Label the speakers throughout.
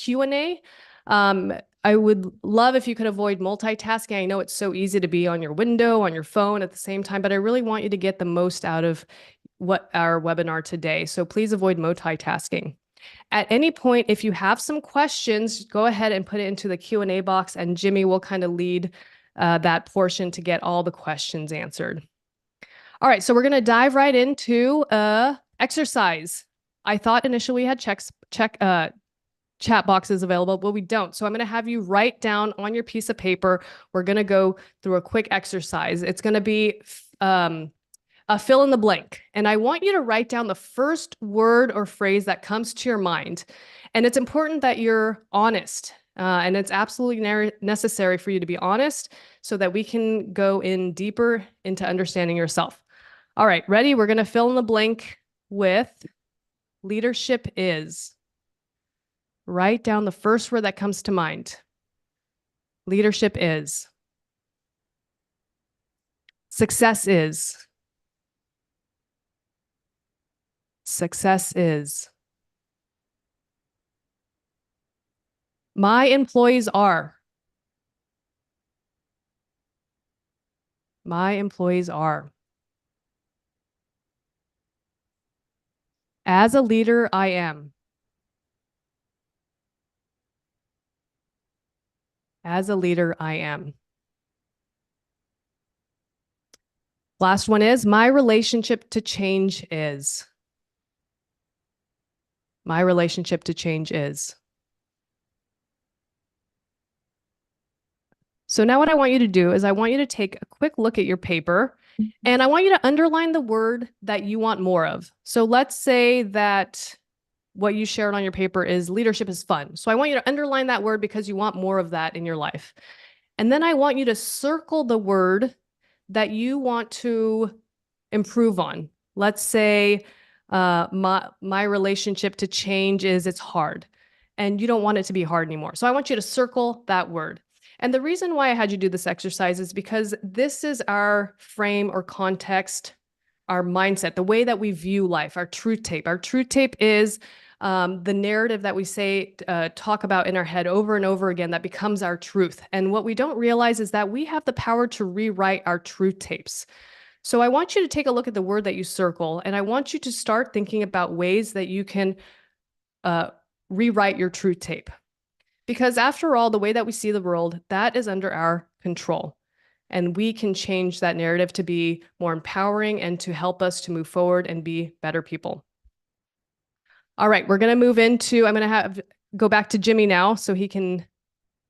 Speaker 1: Q&A. I would love if you could avoid multitasking. I know it's so easy to be on your window, on your phone at the same time, but I really want you to get the most out of what our webinar today. So please avoid multitasking. At any point, if you have some questions, go ahead and put it into the Q&A box, and Jimmy will kind of lead that portion to get all the questions answered. All right, so we're going to dive right into exercise. I thought initially we had chat boxes available, but we don't. So I'm going to have you write down on your piece of paper. We're going to go through a quick exercise. It's going to be a fill in the blank. And I want you to write down the first word or phrase that comes to your mind. And it's important that you're honest. And it's absolutely necessary for you to be honest so that we can go in deeper into understanding yourself. All right, ready? We're going to fill in the blank with leadership is. Write down the first word that comes to mind. Leadership is. Success is. Success is. My employees are. My employees are. As a leader, I am. As a leader, I am. Last one is, my relationship to change is. My relationship to change is. So now what I want you to do is I want you to take a quick look at your paper, and I want you to underline the word that you want more of. So let's say that what you shared on your paper is leadership is fun. So I want you to underline that word because you want more of that in your life. And then I want you to circle the word that you want to improve on. Let's say my relationship to change is it's hard, and you don't want it to be hard anymore. So I want you to circle that word. And the reason why I had you do this exercise is because this is our frame or context, our mindset, the way that we view life, our truth tape. Our truth tape is the narrative that we talk about in our head over and over again that becomes our truth. And what we don't realize is that we have the power to rewrite our truth tapes. So I want you to take a look at the word that you circle, and I want you to start thinking about ways that you can rewrite your truth tape. Because after all, the way that we see the world, that is under our control. And we can change that narrative to be more empowering and to help us to move forward and be better people. All right, we're going to move into, I'm going to go back to Jimmy now so he can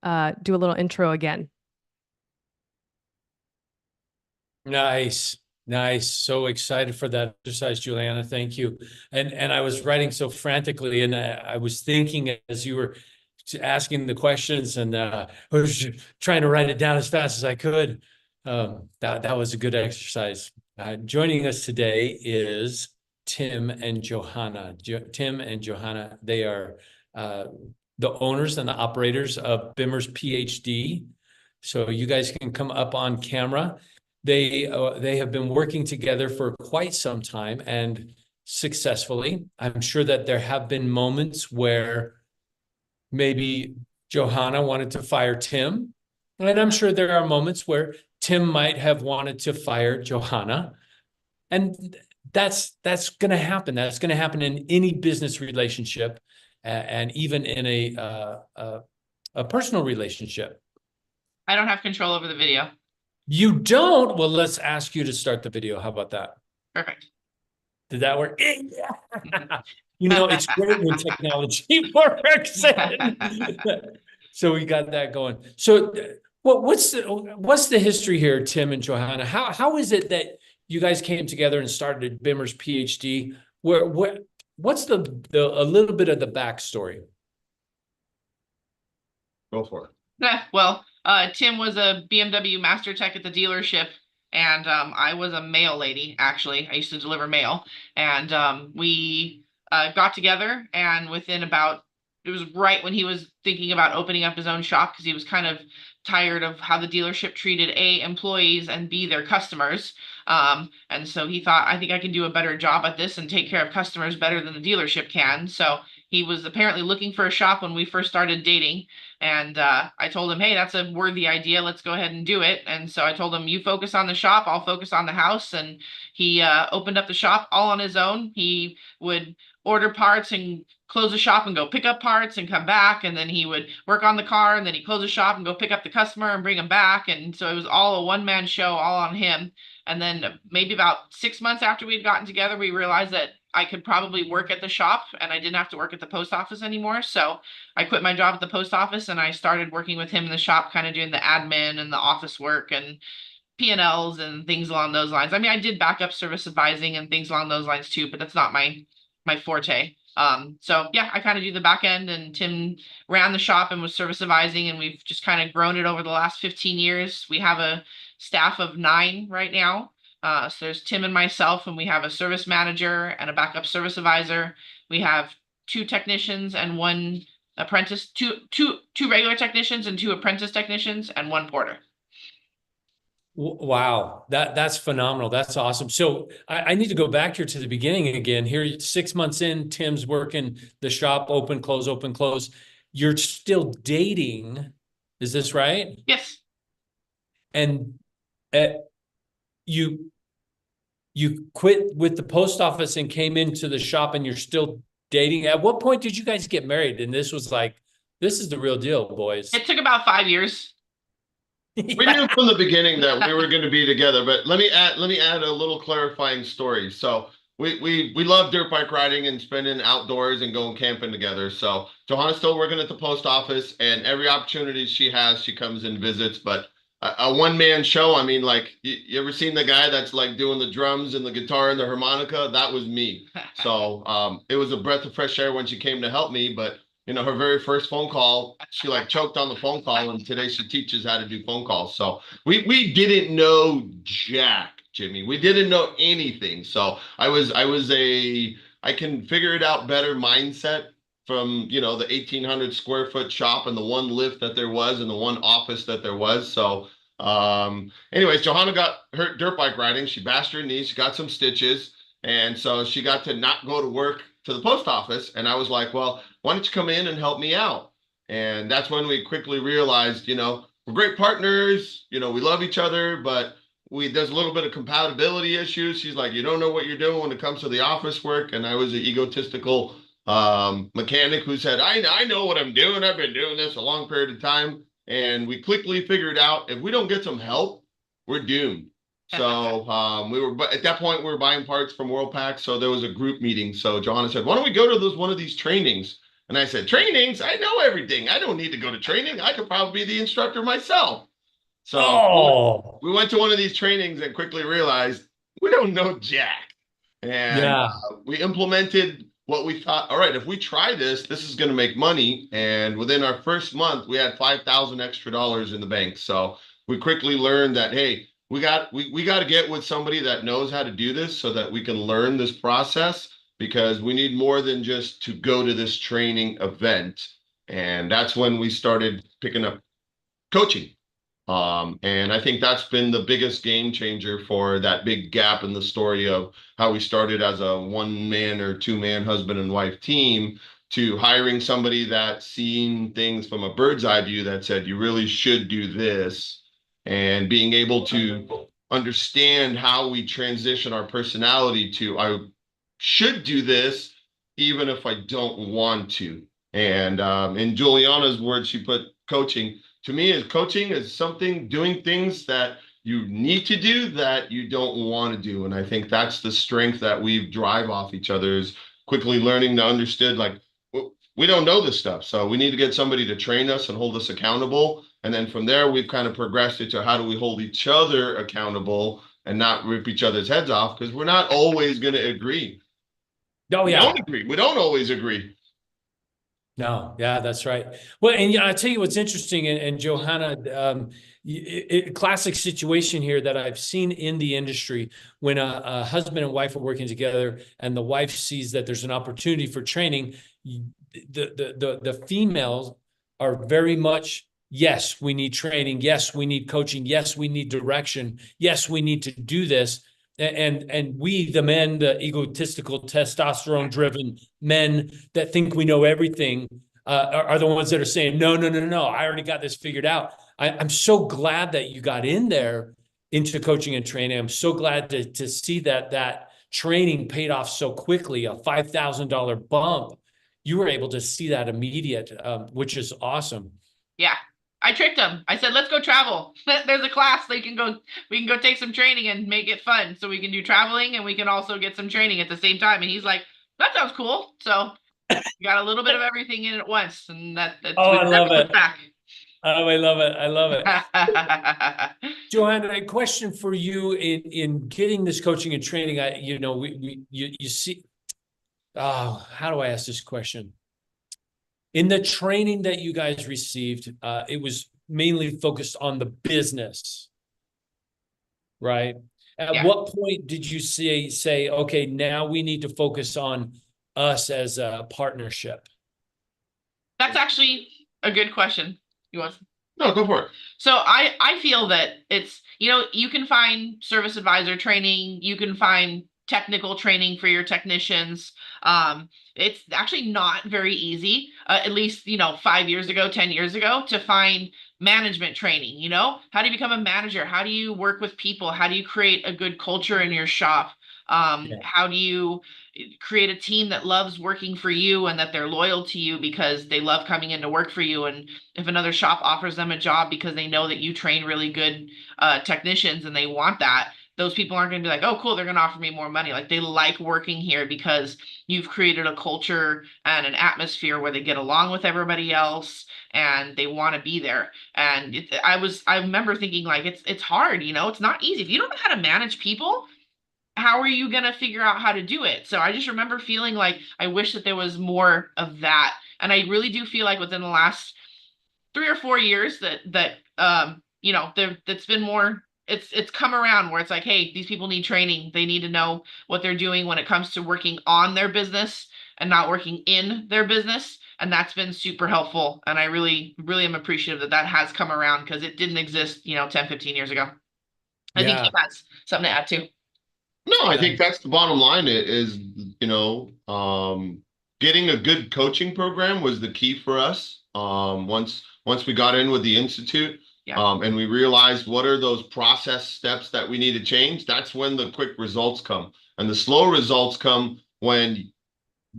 Speaker 1: do a little intro again.
Speaker 2: Nice. Nice. So excited for that exercise, Juliana. Thank you. And I was writing so frantically, and I was thinking as you were asking the questions, and I was trying to write it down as fast as I could. That was a good exercise. Joining us today is Tim and Johanna. Tim and Johanna, they are the owners and the operators of Bimmer's PhD. So you guys can come up on camera. They have been working together for quite some time and successfully. I'm sure that there have been moments where maybe Johanna wanted to fire Tim, and I'm sure there are moments where Tim might have wanted to fire Johanna, and that's going to happen. That's going to happen in any business relationship, and even in a personal relationship.
Speaker 3: I don't have control over the video.
Speaker 2: You don't? Well, let's ask you to start the video. How about that?
Speaker 3: Perfect.
Speaker 2: Did that work? You know, it's great when technology works. So we got that going. So what's the history here, Tim and Johanna? How is it that you guys came together and started Bimmer's PhD? What's a little bit of the backstory?
Speaker 4: Go for it.
Speaker 3: Well, Tim was a BMW master tech at the dealership, and I was a mail lady, actually. I used to deliver mail, and we got together, and it was right when he was thinking about opening up his own shop, because he was kind of tired of how the dealership treated A, employees, and B, their customers. And so he thought, I think I can do a better job at this and take care of customers better than the dealership can. So he was apparently looking for a shop when we first started dating. And I told him, hey, that's a worthy idea. Let's go ahead and do it. And so I told him, you focus on the shop, I'll focus on the house. And he opened up the shop all on his own. He would order parts and close the shop and go pick up parts and come back. And then he would work on the car, and then he'd close the shop and go pick up the customer and bring him back. And so it was all a one-man show, all on him. And then maybe about 6 months after we'd gotten together, we realized that I could probably work at the shop and I didn't have to work at the post office anymore. So I quit my job at the post office and I started working with him in the shop, kind of doing the admin and the office work and P&Ls and things along those lines. I mean, I did backup service advising and things along those lines too, but that's not my forte. So yeah, I kind of do the back end, and Tim ran the shop and was service advising, and we've just kind of grown it over the last 15 years. We have a staff of 9 right now. So there's Tim and myself, and we have a service manager and a backup service advisor. We have 2 technicians and 1 apprentice, two regular technicians and 2 apprentice technicians and 1 porter.
Speaker 2: Wow, that's phenomenal. That's awesome. So I need to go back here to the beginning again. Here, 6 months in, Tim's working the shop, open, close, open, close. You're still dating, is this right?
Speaker 3: Yes.
Speaker 2: And you quit with the post office and came into the shop, and you're still dating. At what point did you guys get married? And this was like, this is the real deal, boys.
Speaker 3: It took about 5 years.
Speaker 4: We knew from the beginning that we were going to be together, but let me add a little clarifying story. So we love dirt bike riding and spending outdoors and going camping together. So Johanna's still working at the post office, and every opportunity she has, she comes and visits. But a one-man show, I mean, like, you ever seen the guy that's like doing the drums and the guitar and the harmonica? That was me. So it was a breath of fresh air when she came to help me, but you know, her very first phone call, she like choked on the phone call, and today she teaches how to do phone calls. So we didn't know jack, Jimmy. We didn't know anything. So I can figure it out better mindset from, you know, the 1,800 square foot shop and the 1 lift that there was and the 1 office that there was. So anyways, Johanna got hurt dirt bike riding. She bashed her knee. She got some stitches. And so she got to not go to work to the post office. And I was like, well, why don't you come in and help me out? And that's when we quickly realized, you know, we're great partners, you know, we love each other, but there's a little bit of compatibility issues. She's like, you don't know what you're doing when it comes to the office work. And I was an egotistical mechanic who said, I know what I'm doing. I've been doing this a long period of time. And we quickly figured out, if we don't get some help, we're doomed. So at that point, we were buying parts from Worldpac. So there was a group meeting. So Johanna said, why don't we go to one of these trainings? And I said, trainings? I know everything. I don't need to go to training. I could probably be the instructor myself. So we went to one of these trainings and quickly realized we don't know jack. And we implemented what we thought, all right, if we try this, this is going to make money. And within our first month, we had $5,000 extra in the bank. So we quickly learned that, hey, we got to get with somebody that knows how to do this so that we can learn this process, because we need more than just to go to this training event. And that's when we started picking up coaching. And I think that's been the biggest game changer for that big gap in the story of how we started as a 1-man or 2-man husband and wife team to hiring somebody that seen things from a bird's eye view that said, you really should do this. And being able to understand how we transition our personality to, I should do this, even if I don't want to. And in Juliana's words, she put coaching. To me, coaching is something, doing things that you need to do that you don't want to do. And I think that's the strength that we drive off each other, is quickly learning to understand, like, we don't know this stuff. So we need to get somebody to train us and hold us accountable. And then from there, we've kind of progressed it to how do we hold each other accountable and not rip each other's heads off, because we're not always going to agree.
Speaker 2: Oh, yeah.
Speaker 4: We don't agree. We don't always agree.
Speaker 2: No, yeah, that's right. Well, and I'll tell you what's interesting, and Johanna, classic situation here that I've seen in the industry, when a husband and wife are working together and the wife sees that there's an opportunity for training, the females are very much, yes, we need training. Yes, we need coaching. Yes, we need direction. Yes, we need to do this. and we, the men, the egotistical, testosterone-driven men that think we know everything, are the ones that are saying, no, no, no, no, no, I already got this figured out. I'm so glad that you got in there into coaching and training. I'm so glad to see that training paid off so quickly, a $5,000 bump. You were able to see that immediate, which is awesome.
Speaker 3: Yeah. I tricked him. I said, let's go travel. There's a class we can go take some training and make it fun. So we can do traveling and we can also get some training at the same time. And he's like, that sounds cool. So you got a little bit of everything in at once. And that's
Speaker 2: Oh, I love it.
Speaker 3: back.
Speaker 2: Oh, I love it. I love it. Joanna, a question for you in getting this coaching and training. You see, how do I ask this question? In the training that you guys received, it was mainly focused on the business, right? At what point did you say, okay, now we need to focus on us as a partnership?
Speaker 3: That's actually a good question. You want?
Speaker 4: No, go for it.
Speaker 3: So I feel that it's, you can find service advisor training, you can find technical training for your technicians. It's actually not very easy, at least, 5 years ago, 10 years ago, to find management training. How do you become a manager? How do you work with people? How do you create a good culture in your shop? How do you create a team that loves working for you and that they're loyal to you because they love coming in to work for you? And if another shop offers them a job because they know that you train really good technicians and they want that, those people aren't going to be like, oh, cool, they're going to offer me more money. Like, they like working here because you've created a culture and an atmosphere where they get along with everybody else and they want to be there. And I remember thinking, like, it's hard, it's not easy. If you don't know how to manage people, how are you going to figure out how to do it? So I just remember feeling like I wish that there was more of that. And I really do feel like within the last 3 or 4 years that's been more, it's come around where it's like, hey, these people need training. They need to know what they're doing when it comes to working on their business and not working in their business. And that's been super helpful. And I really, really am appreciative that has come around because it didn't exist, 10, 15 years ago. I think he has something to add too.
Speaker 4: No, I think that's the bottom line is, getting a good coaching program was the key for us. Once we got in with the Institute, and we realized what are those process steps that we need to change, that's when the quick results come. And the slow results come when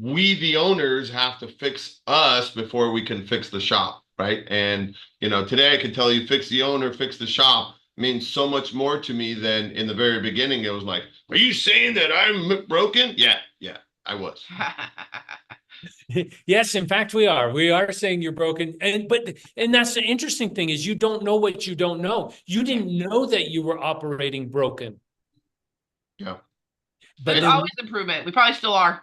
Speaker 4: we, the owners, have to fix us before we can fix the shop, right? And, today I can tell you, fix the owner, fix the shop means so much more to me than in the very beginning. It was like, are you saying that I'm broken? Yeah, I was.
Speaker 2: Yes, in fact, we are. We are saying you're broken. And that's the interesting thing is you don't know what you don't know. You didn't know that you were operating broken.
Speaker 4: Yeah.
Speaker 3: But there's always improvement. We probably still are.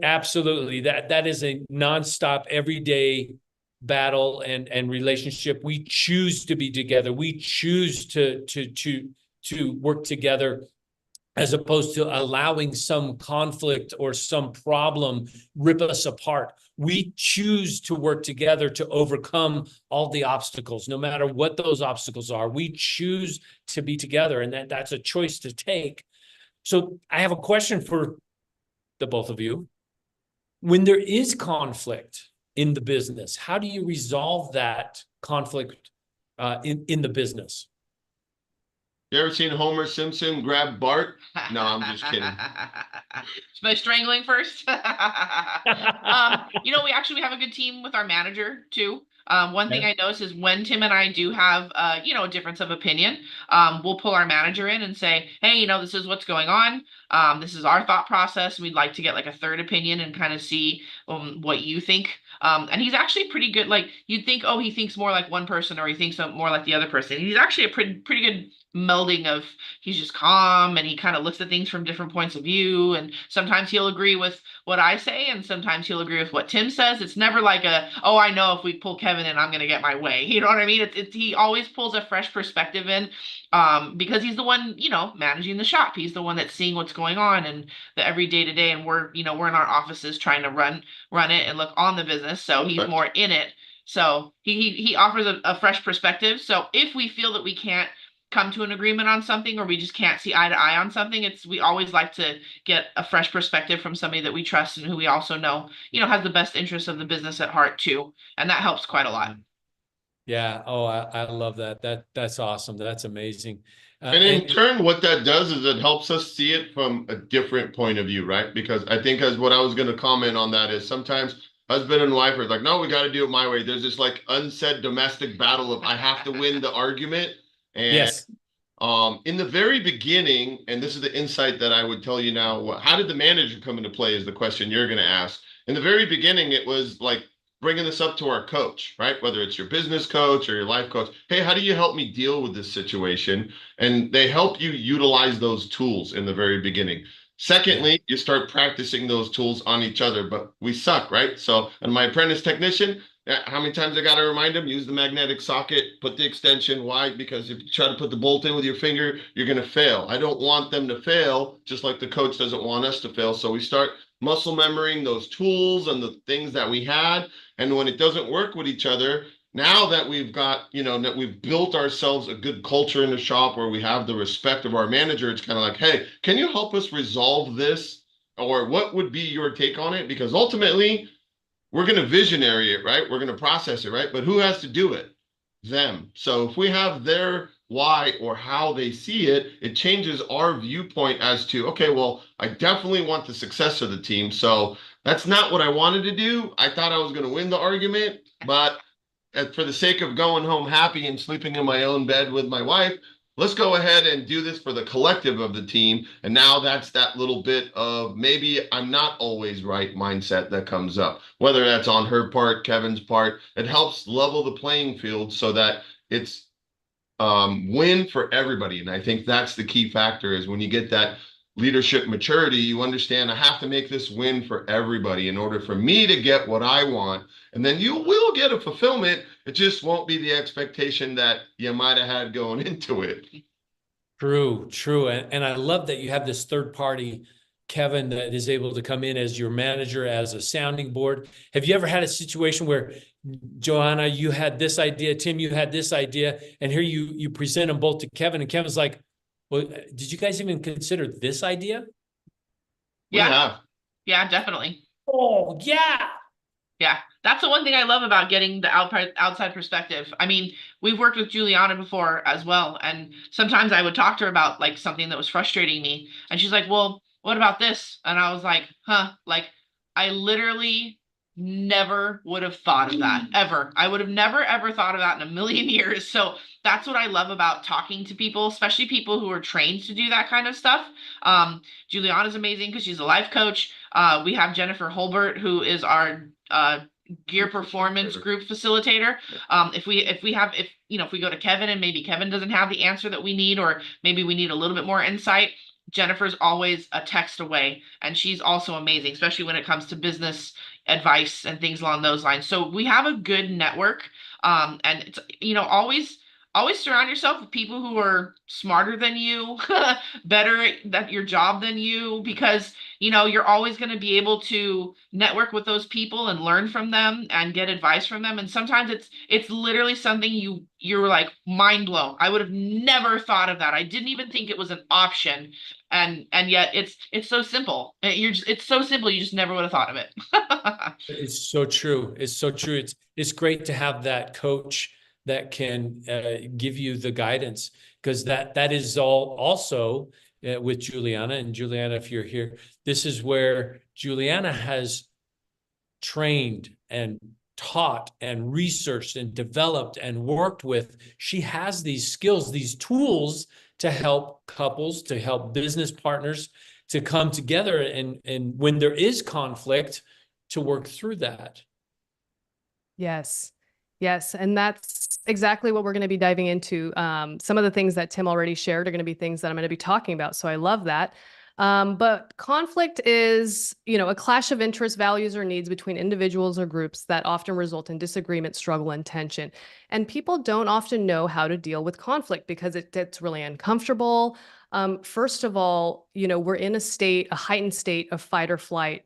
Speaker 2: Absolutely. That is a nonstop, everyday battle and relationship. We choose to be together. We choose to work together, as opposed to allowing some conflict or some problem rip us apart. We choose to work together to overcome all the obstacles, no matter what those obstacles are. We choose to be together, and that's a choice to take. So I have a question for the both of you. When there is conflict in the business, how do you resolve that conflict in the business?
Speaker 4: You ever seen Homer Simpson grab Bart? No, I'm just kidding.
Speaker 3: By strangling first. We have a good team with our manager too. One thing I noticed is when Tim and I do have, a difference of opinion, we'll pull our manager in and say, hey, this is what's going on. This is our thought process. We'd like to get like a third opinion and kind of see what you think. And he's actually pretty good. Like, you'd think, oh, he thinks more like one person or he thinks more like the other person. He's actually a pretty good melding of, he's just calm and he kind of looks at things from different points of view. And sometimes he'll agree with what I say and sometimes he'll agree with what Tim says. It's never like I know if we pull Kevin in, I'm going to get my way. You know what I mean? He always pulls a fresh perspective in because he's the one, managing the shop. He's the one that's seeing what's going on and the every day to day. And we're in our offices trying to run it and look on the business. So he's more in it. So he offers a fresh perspective. So if we feel that we can't come to an agreement on something, or we just can't see eye to eye on something, we always like to get a fresh perspective from somebody that we trust and who we also know, has the best interest of the business at heart too. And that helps quite a lot.
Speaker 2: Yeah. Oh, I love that. That's awesome. That's amazing.
Speaker 4: And in turn, what that does is it helps us see it from a different point of view, right? Because I think as what I was going to comment on that is sometimes husband and wife are like, no, we got to do it my way. There's this like unsaid domestic battle of I have to win the argument. And
Speaker 2: yes.
Speaker 4: In the very beginning, and this is the insight that I would tell you now, how did the manager come into play is the question you're going to ask. In the very beginning, it was like bringing this up to our coach, right? Whether it's your business coach or your life coach. Hey, how do you help me deal with this situation? And they help you utilize those tools in the very beginning. Secondly, you start practicing those tools on each other, but we suck, right? So, and my apprentice technician, how many times I got to remind him, use the magnetic socket, put the extension. Why? Because if you try to put the bolt in with your finger, you're going to fail. I don't want them to fail, just like the coach doesn't want us to fail. So we start muscle memorying those tools and the things that we had. And when it doesn't work with each other, now that we've got, that we've built ourselves a good culture in the shop where we have the respect of our manager, it's kind of like, hey, can you help us resolve this? Or what would be your take on it? Because ultimately, we're going to visionary it, right? We're going to process it, right? But who has to do it? Them. So if we have their why or how they see it, it changes our viewpoint as to, okay, well, I definitely want the success of the team. So that's not what I wanted to do. I thought I was going to win the argument, but for the sake of going home happy and sleeping in my own bed with my wife, let's go ahead and do this for the collective of the team. And now that's that little bit of maybe I'm not always right mindset that comes up, whether that's on her part, Kevin's part. It helps level the playing field so that it's win for everybody. And I think that's the key factor is when you get that leadership maturity, you understand I have to make this win for everybody in order for me to get what I want. And then you will get a fulfillment. It just won't be the expectation that you might have had going into it.
Speaker 2: True. And I love that you have this third party, Kevin, that is able to come in as your manager, as a sounding board. Have you ever had a situation where, Joanna, you had this idea, Tim, you had this idea, and here you present them both to Kevin, and Kevin's like, well, did you guys even consider this idea?
Speaker 3: Yeah. Yeah, definitely.
Speaker 2: Oh, yeah.
Speaker 3: Yeah, that's the one thing I love about getting the outside perspective. I mean, we've worked with Juliana before as well, and sometimes I would talk to her about like something that was frustrating me, and she's like, well, what about this? And I was like, like I literally never would have thought of that ever. I would have never ever thought of that in a million years. So that's what I love about talking to people, especially people who are trained to do that kind of stuff. Juliana's amazing because she's a life coach. We have Jennifer Holbert, who is our gear performance group facilitator. If we go to Kevin and maybe Kevin doesn't have the answer that we need, or maybe we need a little bit more insight, Jennifer's always a text away, and she's also amazing, especially when it comes to business advice and things along those lines. So we have a good network, and it's always surround yourself with people who are smarter than you, better at your job than you, because you're always going to be able to network with those people and learn from them and get advice from them. And sometimes it's literally something you're like mind blown. I would have never thought of that. I didn't even think it was an option. And yet it's so simple. It's so simple. You just never would have thought of it.
Speaker 2: It's so true. It's so true. It's great to have that coach that can give you the guidance, because that is all also with Juliana. And Juliana, if you're here, this is where Juliana has trained and taught and researched and developed and worked with. She has these skills, these tools to help couples, to help business partners to come together and when there is conflict, to work through that.
Speaker 1: Yes. And that's exactly what we're going to be diving into. Some of the things that Tim already shared are going to be things that I'm going to be talking about. So I love that. But conflict is, a clash of interests, values, or needs between individuals or groups that often result in disagreement, struggle, and tension. And people don't often know how to deal with conflict because it's really uncomfortable. First of all, we're in a heightened state of fight or flight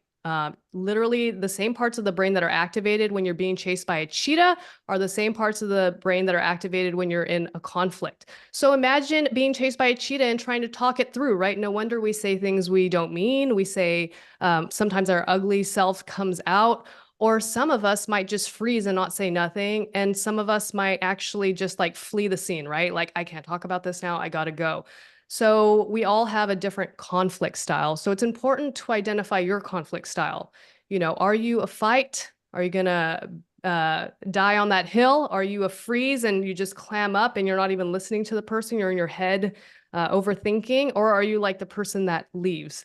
Speaker 1: Literally the same parts of the brain that are activated when you're being chased by a cheetah are the same parts of the brain that are activated when you're in a conflict. So imagine being chased by a cheetah and trying to talk it through, right? No wonder we say things we don't mean. We say sometimes our ugly self comes out. Or some of us might just freeze and not say nothing. And some of us might actually just like flee the scene, right? Like, I can't talk about this now. I got to go. So we all have a different conflict style. So it's important to identify your conflict style. You know, are you a fight? Are you going to die on that hill? Are you a freeze and you just clam up and you're not even listening to the person? You're in your head overthinking? Or are you like the person that leaves?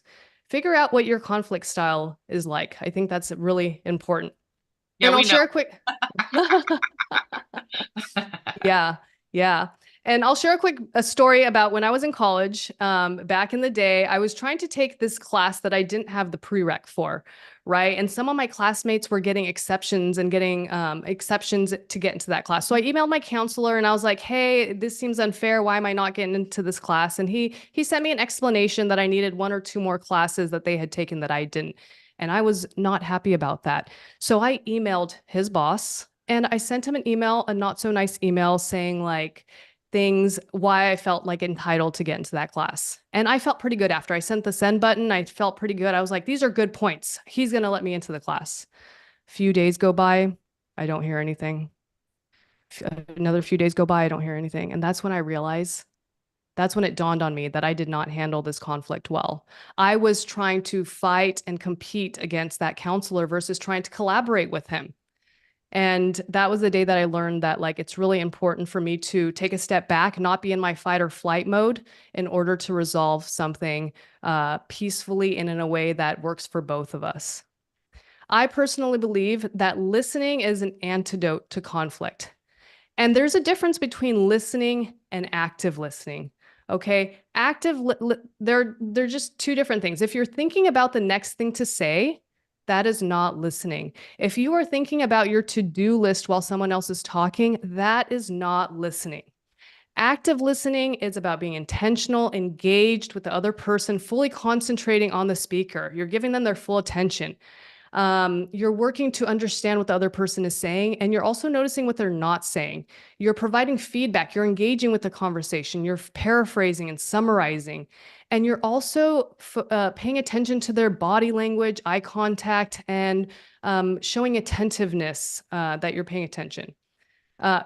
Speaker 1: Figure out what your conflict style is like. I think that's really important.
Speaker 3: Yeah,
Speaker 1: and I'll
Speaker 3: we know.
Speaker 1: share a quick. Yeah, yeah. And I'll share a story about when I was in college. Back in the day, I was trying to take this class that I didn't have the prereq for, right? And some of my classmates were getting exceptions and getting exceptions to get into that class. So I emailed my counselor and I was like, hey, this seems unfair. Why am I not getting into this class? And he sent me an explanation that I needed 1 or 2 more classes that they had taken that I didn't. And I was not happy about that. So I emailed his boss and I sent him an email, a not so nice email saying like, things why I felt like entitled to get into that class. And I felt pretty good after I sent the send button. I felt pretty good. I was like, these are good points. He's going to let me into the class. A few days go by. I don't hear anything. Another few days go by. I don't hear anything. And that's when I realized, that's when it dawned on me that I did not handle this conflict well. I was trying to fight and compete against that counselor versus trying to collaborate with him. And that was the day that I learned that like it's really important for me to take a step back, not be in my fight or flight mode in order to resolve something peacefully and in a way that works for both of us. I personally believe that listening is an antidote to conflict. And there's a difference between listening and active listening. Okay, they're just 2 different things. If you're thinking about the next thing to say, that is not listening. If you are thinking about your to-do list while someone else is talking, that is not listening. Active listening is about being intentional, engaged with the other person, fully concentrating on the speaker. You're giving them their full attention. You're working to understand what the other person is saying, and you're also noticing what they're not saying. You're providing feedback. You're engaging with the conversation. You're paraphrasing and summarizing. And you're also paying attention to their body language, eye contact, and showing attentiveness that you're paying attention.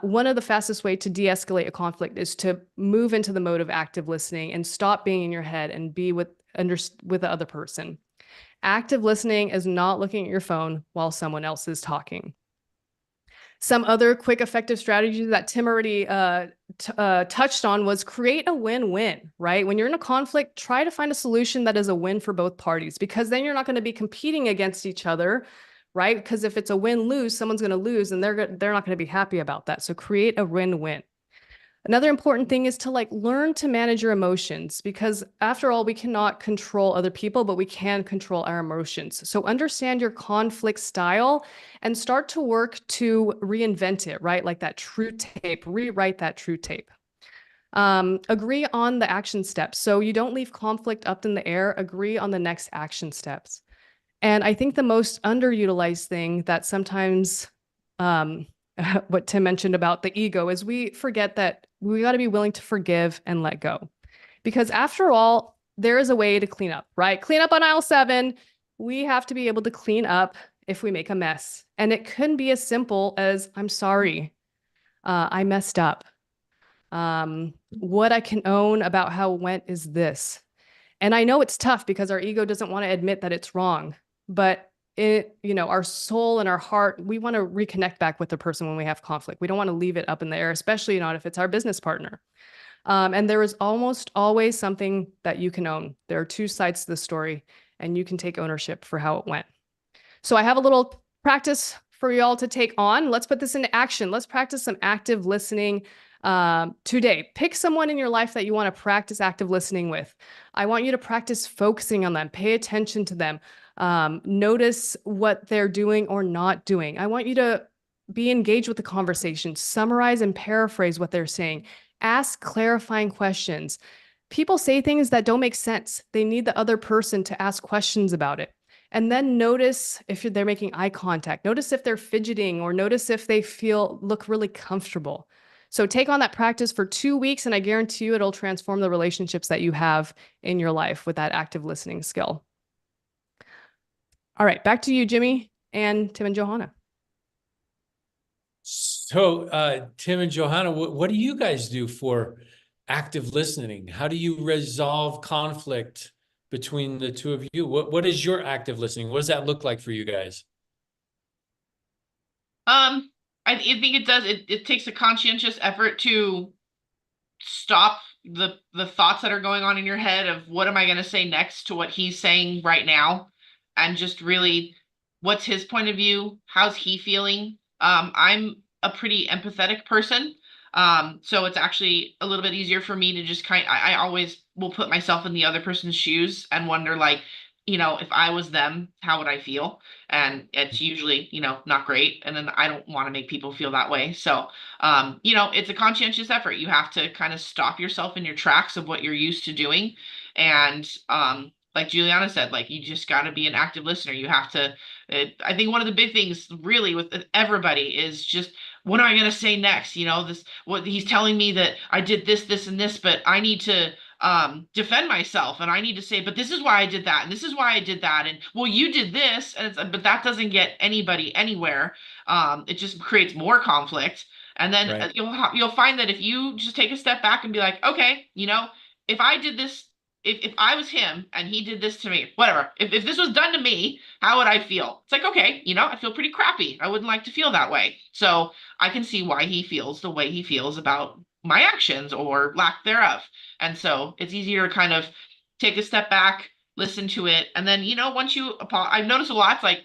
Speaker 1: One of the fastest ways to de-escalate a conflict is to move into the mode of active listening and stop being in your head and be with the other person. Active listening is not looking at your phone while someone else is talking. Some other quick, effective strategies that Tim already touched on was create a win-win, right? When you're in a conflict, try to find a solution that is a win for both parties, because then you're not going to be competing against each other, right? Because if it's a win-lose, someone's going to lose and they're not going to be happy about that. So create a win-win. Another important thing is to learn to manage your emotions, because after all, we cannot control other people, but we can control our emotions. So understand your conflict style and start to work to reinvent it, right? Like that true tape, rewrite that true tape. Agree on the action steps. So you don't leave conflict up in the air, agree on the next action steps. And I think the most underutilized thing that sometimes, what Tim mentioned about the ego, is we forget that we got to be willing to forgive and let go. Because after all, there is a way to clean up, right? Clean up on aisle 7. We have to be able to clean up if we make a mess. And it can be as simple as, I'm sorry, I messed up. What I can own about how it went is this. And I know it's tough because our ego doesn't want to admit that it's wrong, but our soul and our heart, we want to reconnect back with the person when we have conflict. We don't want to leave it up in the air, especially not if it's our business partner. And there is almost always something that you can own. There are 2 sides to the story, and you can take ownership for how it went. So I have a little practice for y'all to take on. Let's put this into action. Let's practice some active listening today. Pick someone in your life that you want to practice active listening with. I want you to practice focusing on them. Pay attention to them. Notice what they're doing or not doing. I want you to be engaged with the conversation, summarize and paraphrase what they're saying, ask clarifying questions. People say things that don't make sense. They need the other person to ask questions about it. And then notice if they're making eye contact, notice if they're fidgeting, or notice if they look really comfortable. So take on that practice for 2 weeks, and I guarantee you it'll transform the relationships that you have in your life with that active listening skill. All right, back to you, Jimmy, and Tim and Johanna.
Speaker 2: So, Tim and Johanna, what do you guys do for active listening? How do you resolve conflict between the two of you? What is your active listening? What does that look like for you guys?
Speaker 3: I think it does. It takes a conscientious effort to stop the thoughts that are going on in your head of what am I going to say next to what he's saying right now, and just really, what's his point of view? How's he feeling? I'm a pretty empathetic person. So it's actually a little bit easier for me to just I always will put myself in the other person's shoes and wonder, like, if I was them, how would I feel? And it's usually, not great. And then I don't want to make people feel that way. So, it's a conscientious effort. You have to kind of stop yourself in your tracks of what you're used to doing. And, like Juliana said, like, you just got to be an active listener. You have to, I think one of the big things really with everybody is just, what am I going to say next? What he's telling me that I did this, this, and this, but I need to defend myself, and I need to say, but this is why I did that, and this is why I did that, and well, you did this, and but that doesn't get anybody anywhere. It just creates more conflict. And then
Speaker 2: Right.
Speaker 3: You'll find that if you just take a step back and be like, okay, if I did this, if I was him and he did this to me, whatever, if this was done to me, how would I feel? It's like, okay, I feel pretty crappy. I wouldn't like to feel that way. So I can see why he feels the way he feels about my actions or lack thereof. And so it's easier to kind of take a step back, listen to it. And then, once I've noticed a lot, it's like,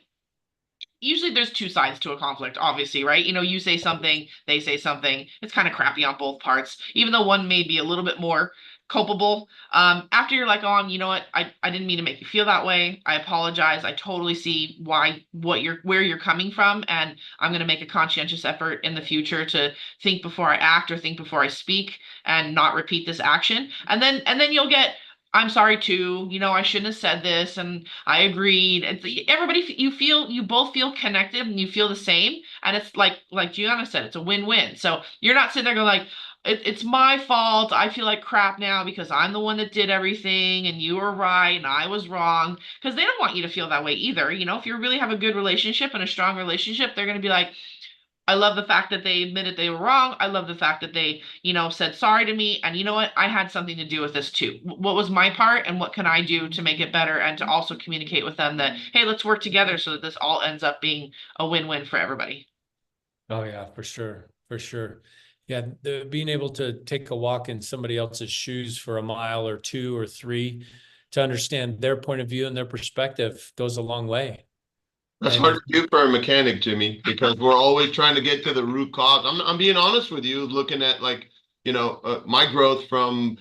Speaker 3: usually there's two sides to a conflict, obviously, right? You say something, they say something. It's kind of crappy on both parts, even though one may be a little bit more culpable. After you're like, oh, you know what? I didn't mean to make you feel that way. I apologize. I totally see where you're coming from. And I'm going to make a conscientious effort in the future to think before I act or think before I speak and not repeat this action. And then you'll get, I'm sorry too, I shouldn't have said this, and I agreed. And everybody, you both feel connected and you feel the same. And it's like Gianna said, it's a win-win. So you're not sitting there going like, it's my fault. I feel like crap now because I'm the one that did everything and you were right and I was wrong. Because they don't want you to feel that way either. If you really have a good relationship and a strong relationship, they're going to be like, I love the fact that they admitted they were wrong. I love the fact that they, said sorry to me. And you know what? I had something to do with this too. What was my part and what can I do to make it better, and to also communicate with them that, hey, let's work together so that this all ends up being a win-win for everybody.
Speaker 2: Oh yeah, for sure. For sure. Yeah. Being able to take a walk in somebody else's shoes for a mile or 2 or 3 to understand their point of view and their perspective goes a long way.
Speaker 4: That's hard to do for a mechanic, Jimmy, because we're always trying to get to the root cause. I'm being honest with you, looking at my growth from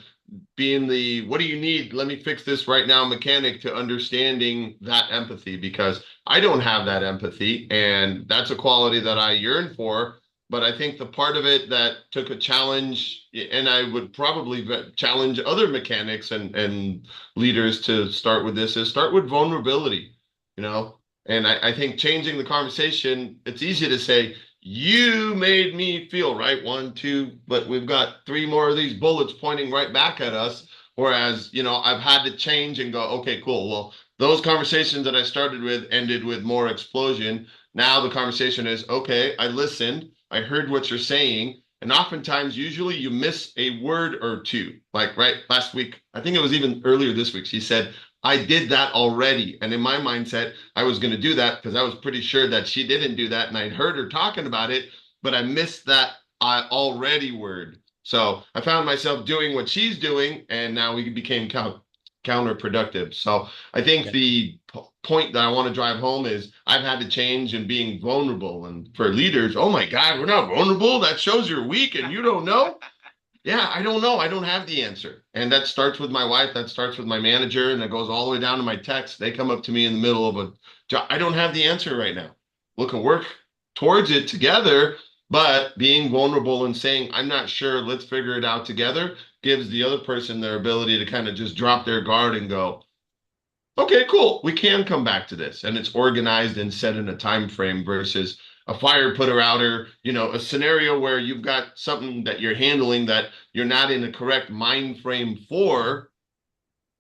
Speaker 4: being the, what do you need? Let me fix this right now mechanic, to understanding that empathy, because I don't have that empathy, and that's a quality that I yearn for. But I think the part of it that took a challenge, and I would probably challenge other mechanics and leaders to start with this, is start with vulnerability, And I think changing the conversation, it's easy to say, you made me feel right, 1, 2, but we've got 3 more of these bullets pointing right back at us. Whereas, I've had to change and go, okay, cool. Well, those conversations that I started with ended with more explosion. Now the conversation is, okay, I listened, I heard what you're saying. And oftentimes, usually you miss a word or two. Like last week, I think it was even earlier this week, she said, I did that already. And in my mindset, I was going to do that because I was pretty sure that she didn't do that. And I'd heard her talking about it, but I missed that I already word. So I found myself doing what she's doing, and now we became counterproductive. So I think the point that I want to drive home is I've had to change in being vulnerable. And for leaders, oh my God, we're not vulnerable. That shows you're weak and you don't know. Yeah, I don't know. I don't have the answer. And that starts with my wife. That starts with my manager. And it goes all the way down to my text. They come up to me in the middle of a job. I don't have the answer right now. We can work towards it together. But being vulnerable and saying, I'm not sure, let's figure it out together, gives the other person their ability to kind of just drop their guard and go, okay, cool. We can come back to this, and it's organized and set in a time frame versus a fire putter outer, a scenario where you've got something that you're handling that you're not in the correct mind frame for.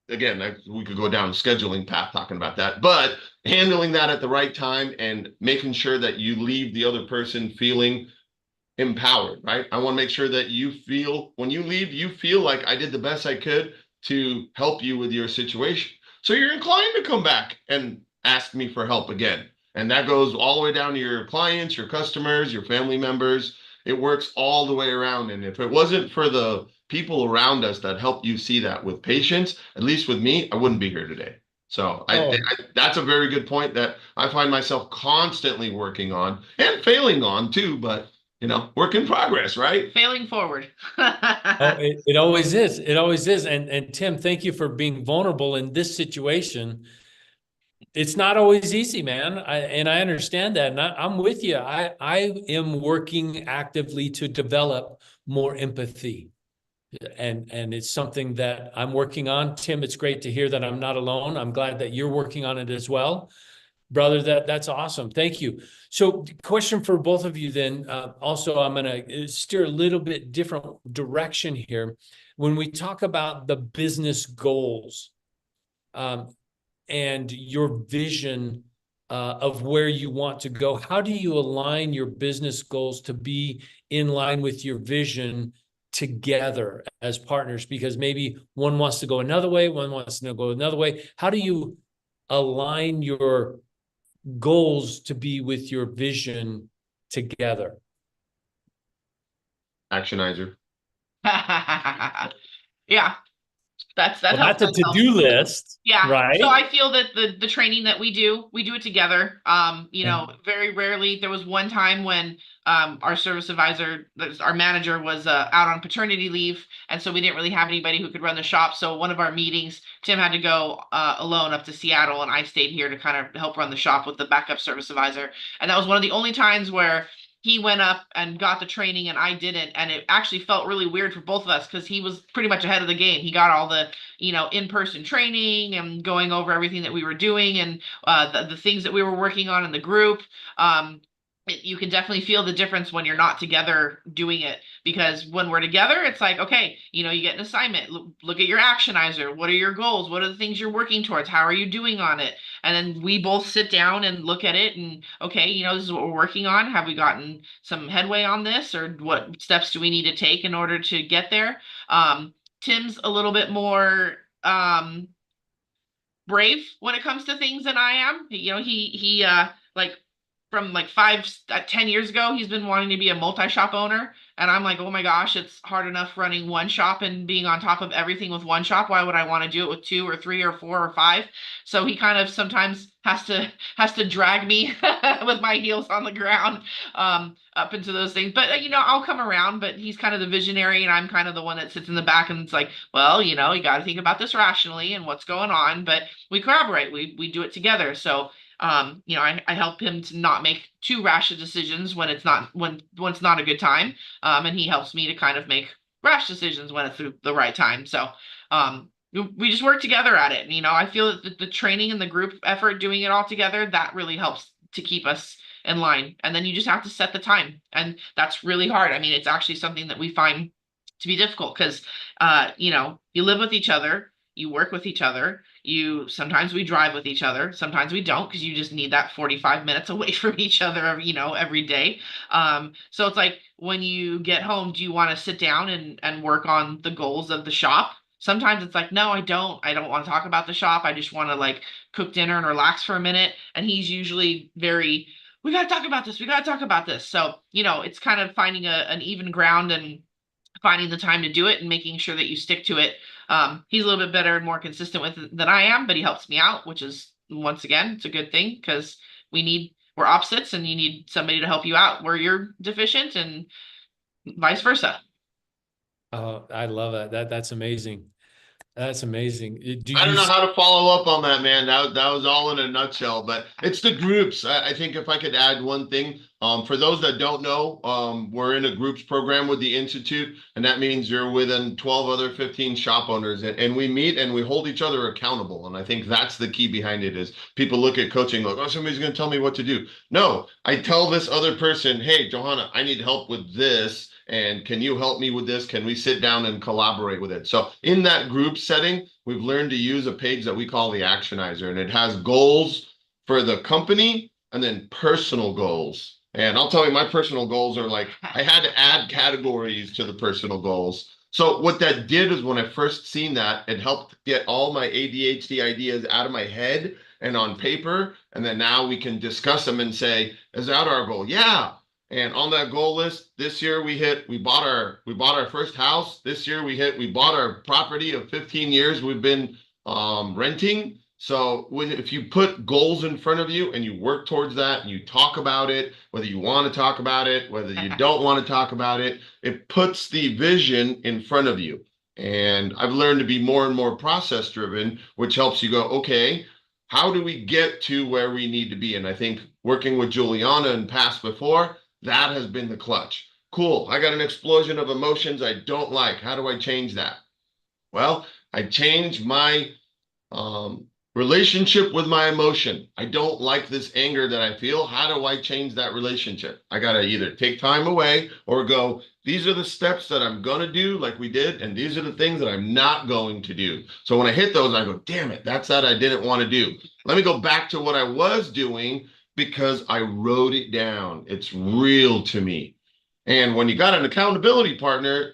Speaker 4: Again, we could go down a scheduling path talking about that, but handling that at the right time and making sure that you leave the other person feeling empowered, right? I want to make sure that you feel, when you leave, you feel like I did the best I could to help you with your situation. So you're inclined to come back and ask me for help again. And that goes all the way down to your clients, your customers, your family members. It works all the way around. And if it wasn't for the people around us that helped you see that with patience, at least with me, I wouldn't be here today. So that's a very good point that I find myself constantly working on and failing on too, but work in progress, right?
Speaker 3: Failing forward.
Speaker 2: It always is. It always is. And Tim, thank you for being vulnerable in this situation. It's not always easy, man. I understand that. And I'm with you. I am working actively to develop more empathy. And it's something that I'm working on. Tim, it's great to hear that I'm not alone. I'm glad that you're working on it as well. Brother, that's awesome. Thank you. So question for both of you then. Also, I'm going to steer a little bit different direction here. When we talk about the business goals and your vision of where you want to go, how do you align your business goals to be in line with your vision together as partners? Because maybe one wants to go another way, one wants to go another way. How do you align your goals to be with your vision together?
Speaker 4: Actionizer.
Speaker 3: Yeah. That's
Speaker 2: Well, that's a to-do list.
Speaker 3: Yeah.
Speaker 2: Right.
Speaker 3: So I feel that the training that we do it together. Very rarely. There was one time when our service advisor, our manager, was out on paternity leave, and so we didn't really have anybody who could run the shop. So one of our meetings, Tim had to go alone up to Seattle, and I stayed here to kind of help run the shop with the backup service advisor. And that was one of the only times where he went up and got the training and I didn't. And it actually felt really weird for both of us because he was pretty much ahead of the game. He got all the, in-person training and going over everything that we were doing and the things that we were working on in the group. You can definitely feel the difference when you're not together doing it, because when we're together, it's like, okay, you get an assignment, look at your actionizer. What are your goals? What are the things you're working towards? How are you doing on it? And then we both sit down and look at it and, okay, this is what we're working on. Have we gotten some headway on this, or what steps do we need to take in order to get there? Tim's a little bit more brave when it comes to things than I am. He from 10 years ago, he's been wanting to be a multi-shop owner. And I'm like, oh my gosh, it's hard enough running one shop and being on top of everything with one shop. Why would I want to do it with 2 or 3 or 4 or 5? So he kind of sometimes has to drag me with my heels on the ground up into those things. But I'll come around. But he's kind of the visionary, and I'm kind of the one that sits in the back and it's like, well, you got to think about this rationally and what's going on. But we collaborate. We do it together. So I help him to not make too rash of decisions when it's not a good time. And he helps me to kind of make rash decisions when it's the right time. So we just work together at it. And, I feel that the training and the group effort, doing it all together, that really helps to keep us in line. And then you just have to set the time. And that's really hard. I mean, it's actually something that we find to be difficult because, you live with each other, you work with each other. Sometimes we drive with each other. Sometimes we don't, because you just need that 45 minutes away from each other, every day. So it's like when you get home, do you want to sit down and work on the goals of the shop? Sometimes it's like, no, I don't want to talk about the shop. I just want to cook dinner and relax for a minute. And he's usually very, we got to talk about this. We got to talk about this. So, it's kind of finding an even ground and finding the time to do it and making sure that you stick to it. He's a little bit better and more consistent with it than I am, but he helps me out, which is, once again, it's a good thing because we're opposites and you need somebody to help you out where you're deficient and vice versa.
Speaker 2: Oh, I love that. That's amazing. That's amazing.
Speaker 4: I don't know how to follow up on that, man. That was all in a nutshell, but it's the groups. I think if I could add one thing, For those that don't know, we're in a groups program with the Institute, and that means you're within 12 other 15 shop owners, and we meet and we hold each other accountable. And I think that's the key behind it is people look at coaching like, oh, somebody's going to tell me what to do. No, I tell this other person, hey, Johanna, I need help with this. And can you help me with this? Can we sit down and collaborate with it? So in that group setting, we've learned to use a page that we call the Actionizer, and it has goals for the company and then personal goals. And I'll tell you, my personal goals are like, I had to add categories to the personal goals. So what that did is when I first seen that, it helped get all my ADHD ideas out of my head and on paper. And then now we can discuss them and say, is that our goal? Yeah. And on that goal list, this year we bought our first house. This year we bought our property of 15 years we've been renting. So if you put goals in front of you and you work towards that and you talk about it, whether you want to talk about it, whether you don't want to talk about it, it puts the vision in front of you. And I've learned to be more and more process driven, which helps you go, okay, how do we get to where we need to be? And I think working with Juliana and past before, that has been the clutch. Cool. I got an explosion of emotions I don't like. How do I change that? Well, I change my relationship with my emotion. I don't like this anger that I feel. How do I change that relationship? I got to either take time away or go, these are the steps that I'm going to do like we did. And these are the things that I'm not going to do. So when I hit those, I go, damn it, that's that I didn't want to do. Let me go back to what I was doing because I wrote it down. It's real to me. And when you got an accountability partner,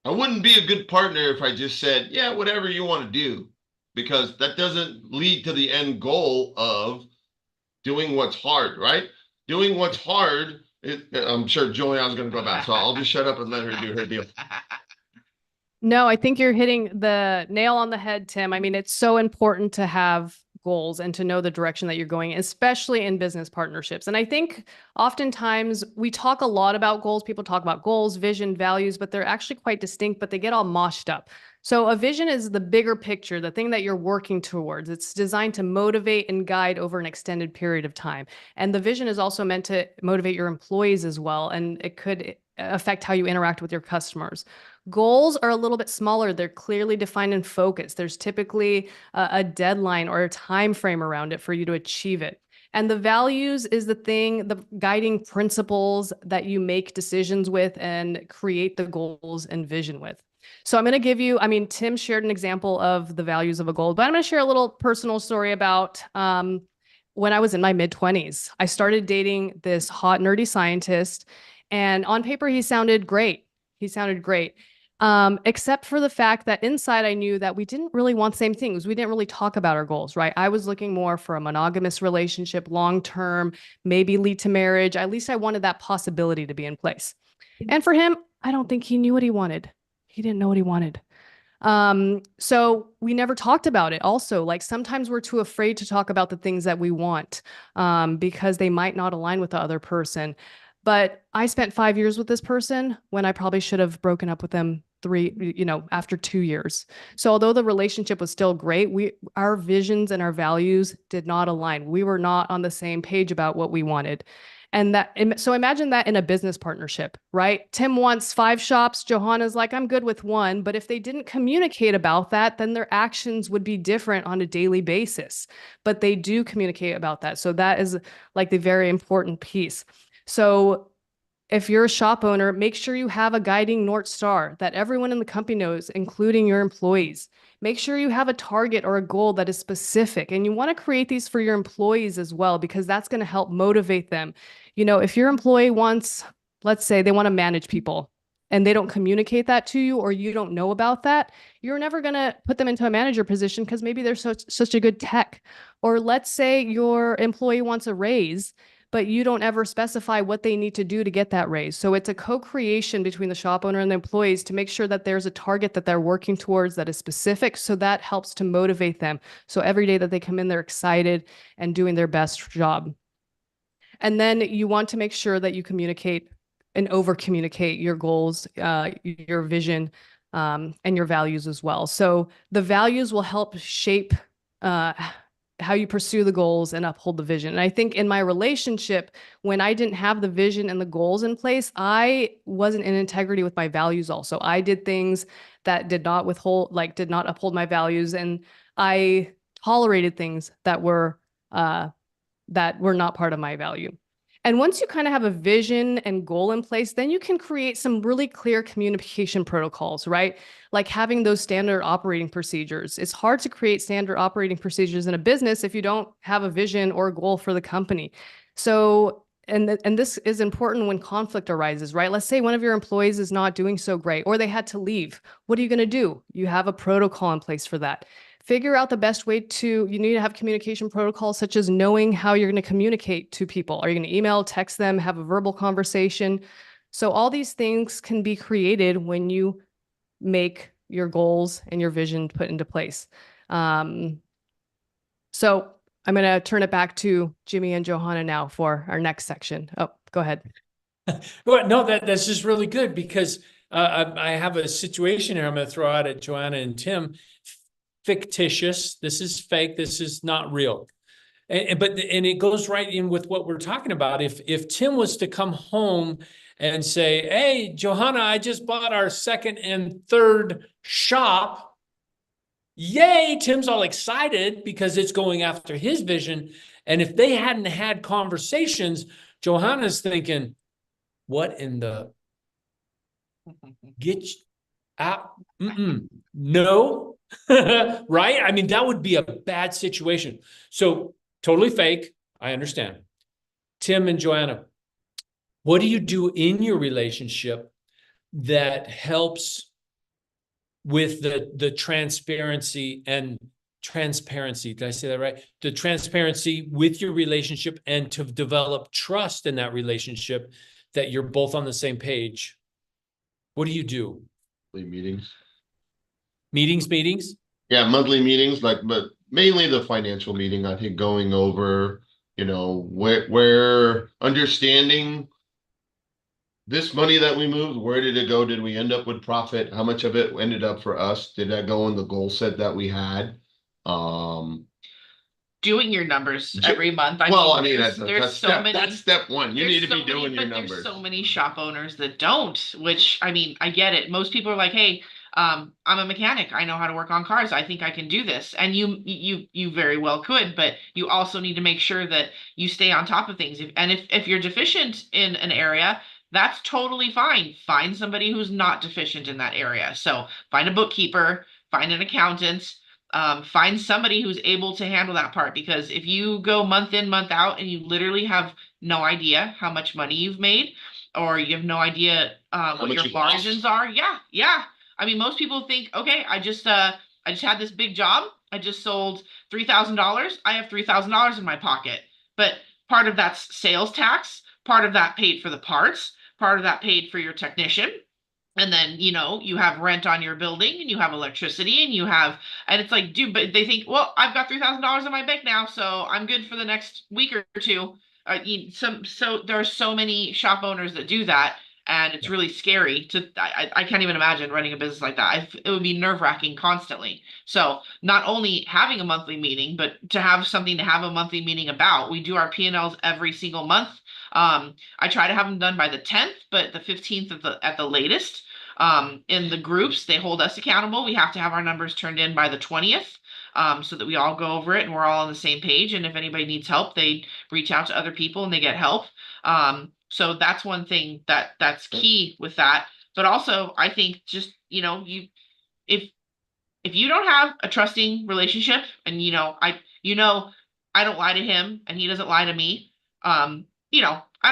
Speaker 4: I wouldn't be a good partner if I just said, yeah, whatever you want to do, because that doesn't lead to the end goal of doing what's hard, right? Doing what's hard, I'm sure Juliana's going to go back, so I'll just shut up and let her do her deal.
Speaker 1: No, I think you're hitting the nail on the head, Tim. I mean, it's so important to have goals and to know the direction that you're going, especially in business partnerships. And I think oftentimes we talk a lot about goals. People talk about goals, vision, values, but they're actually quite distinct, but they get all moshed up. So a vision is the bigger picture, the thing that you're working towards. It's designed to motivate and guide over an extended period of time. And the vision is also meant to motivate your employees as well. And it could affect how you interact with your customers. Goals are a little bit smaller. They're clearly defined and focused. There's typically a deadline or a time frame around it for you to achieve it. And the values is the thing, the guiding principles that you make decisions with and create the goals and vision with. So I'm going to give you, I mean, Tim shared an example of the values of a goal, but I'm going to share a little personal story about when I was in my mid-20s. I started dating this hot, nerdy scientist, and on paper, he sounded great. He sounded great. Except for the fact that inside I knew that we didn't really want the same things. We didn't really talk about our goals, right? I was looking more for a monogamous relationship, long-term, maybe lead to marriage. At least I wanted that possibility to be in place. And for him, I don't think he knew what he wanted. He didn't know what he wanted. So we never talked about it. Also, like sometimes we're too afraid to talk about the things that we want, because they might not align with the other person. But I spent 5 years with this person when I probably should have broken up with them after 2 years. So although the relationship was still great, our visions and our values did not align. We were not on the same page about what we wanted. So imagine that in a business partnership, right? Tim wants 5 shops. Johanna's like, I'm good with 1. But if they didn't communicate about that, then their actions would be different on a daily basis. But they do communicate about that. So that is like the very important piece. So if you're a shop owner, make sure you have a guiding North Star that everyone in the company knows, including your employees. Make sure you have a target or a goal that is specific. And you want to create these for your employees as well, because that's going to help motivate them. If your employee wants, let's say they want to manage people and they don't communicate that to you, or you don't know about that, you're never going to put them into a manager position because maybe they're such a good tech. Or let's say your employee wants a raise, but you don't ever specify what they need to do to get that raise. So it's a co-creation between the shop owner and the employees to make sure that there's a target that they're working towards that is specific. So that helps to motivate them. So every day that they come in, they're excited and doing their best job. And then you want to make sure that you communicate and over-communicate your goals, your vision, and your values as well. So the values will help shape how you pursue the goals and uphold the vision. And I think in my relationship, when I didn't have the vision and the goals in place, I wasn't in integrity with my values also. I did things that did not uphold my values, and I tolerated things that were not part of my value. And once you kind of have a vision and goal in place, then you can create some really clear communication protocols, right? Like having those standard operating procedures. It's hard to create standard operating procedures in a business if you don't have a vision or a goal for the company. So, and this is important when conflict arises, right? Let's say one of your employees is not doing so great, or they had to leave. What are you going to do? You have a protocol in place for that. Figure out the best way you need to have communication protocols, such as knowing how you're going to communicate to people. Are you going to email, text them, have a verbal conversation? So all these things can be created when you make your goals and your vision put into place. So I'm going to turn it back to Jimmy and Johanna now for our next section. Oh, go ahead.
Speaker 2: Well, no, that's just really good, because I have a situation here I'm going to throw out at Joanna and Tim. Fictitious. This is fake. This is not real. But it goes right in with what we're talking about. If Tim was to come home and say, "Hey, Johanna, I just bought our second and third shop." Yay, Tim's all excited because it's going after his vision. And if they hadn't had conversations, Johanna's thinking, what in the get out? No. Right? I mean, that would be a bad situation. So totally fake. I understand. Tim and Joanna, what do you do in your relationship that helps with the transparency and transparency? Did I say that right? The transparency with your relationship, and to develop trust in that relationship, that you're both on the same page. What do you do?
Speaker 4: Meetings.
Speaker 2: Meetings?
Speaker 4: Yeah, monthly meetings, but mainly the financial meeting. I think going over, where understanding this money that we moved, where did it go? Did we end up with profit? How much of it ended up for us? Did that go in the goal set that we had?
Speaker 3: Doing your numbers every month.
Speaker 4: That's step one. You need to be doing your numbers.
Speaker 3: There's so many shop owners that don't, which, I mean, I get it. Most people are like, hey, I'm a mechanic. I know how to work on cars. I think I can do this. And you very well could, but you also need to make sure that you stay on top of things. If you're deficient in an area, that's totally fine. Find somebody who's not deficient in that area. So find a bookkeeper, find an accountant, find somebody who's able to handle that part. Because if you go month in, month out, and you literally have no idea how much money you've made, or you have no idea what your margins are. Yeah. I mean, most people think, okay, I just had this big job. I just sold $3,000. I have $3,000 in my pocket. But part of that's sales tax. Part of that paid for the parts. Part of that paid for your technician. And then, you have rent on your building, and you have electricity, and it's like, dude, but they think, well, I've got $3,000 in my bank now, so I'm good for the next week or two. So there are so many shop owners that do that, and it's really scary I can't even imagine running a business like that. It would be nerve-wracking constantly. So not only having a monthly meeting, but to have something to have a monthly meeting about. We do our P&Ls every single month. I try to have them done by the 10th, but the 15th at the latest. In the groups, they hold us accountable. We have to have our numbers turned in by the 20th, so that we all go over it and we're all on the same page. And if anybody needs help, they reach out to other people and they get help. So that's one thing that's key with that. But also, I think just, if you don't have a trusting relationship, and I don't lie to him and he doesn't lie to me, I'm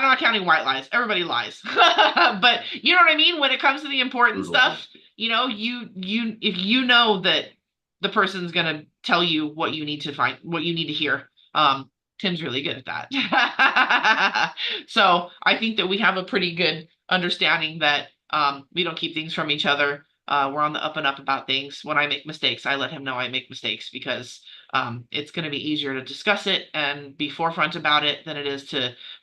Speaker 3: not counting white lies. Everybody lies. But you know what I mean? When it comes to the important stuff, if you know that the person's gonna tell you what you need to find, what you need to hear. Tim's really good at that. So I think that we have a pretty good understanding that we don't keep things from each other. We're on the up and up about things. When I make mistakes, I let him know I make mistakes, because it's going to be easier to discuss it and be forefront about it than it is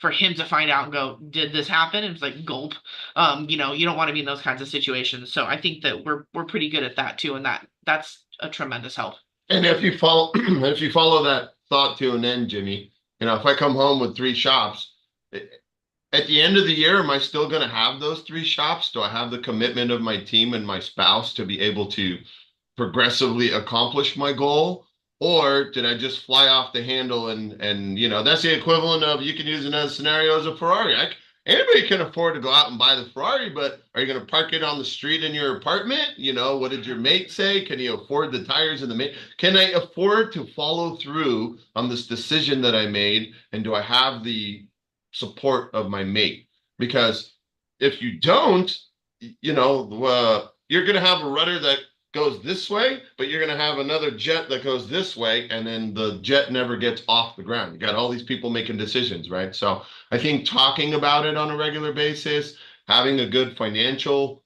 Speaker 3: for him to find out and go, did this happen? And it's like, gulp. You don't want to be in those kinds of situations. So I think that we're pretty good at that too. And that's a tremendous help.
Speaker 4: And if you follow that thought to an end, Jimmy. If I come home with 3 shops, at the end of the year, am I still going to have those 3 shops? Do I have the commitment of my team and my spouse to be able to progressively accomplish my goal? Or did I just fly off the handle and that's the equivalent of, you can use another scenario as a Ferrari. Anybody can afford to go out and buy the Ferrari, but are you going to park it on the street in your apartment? What did your mate say? Can you afford the tires in the mate? Can I afford to follow through on this decision that I made? And do I have the support of my mate? Because if you don't, you're going to have a rudder that goes this way, but you're going to have another jet that goes this way, and then the jet never gets off the ground. You got all these people making decisions, right? So I think talking about it on a regular basis, having a good financial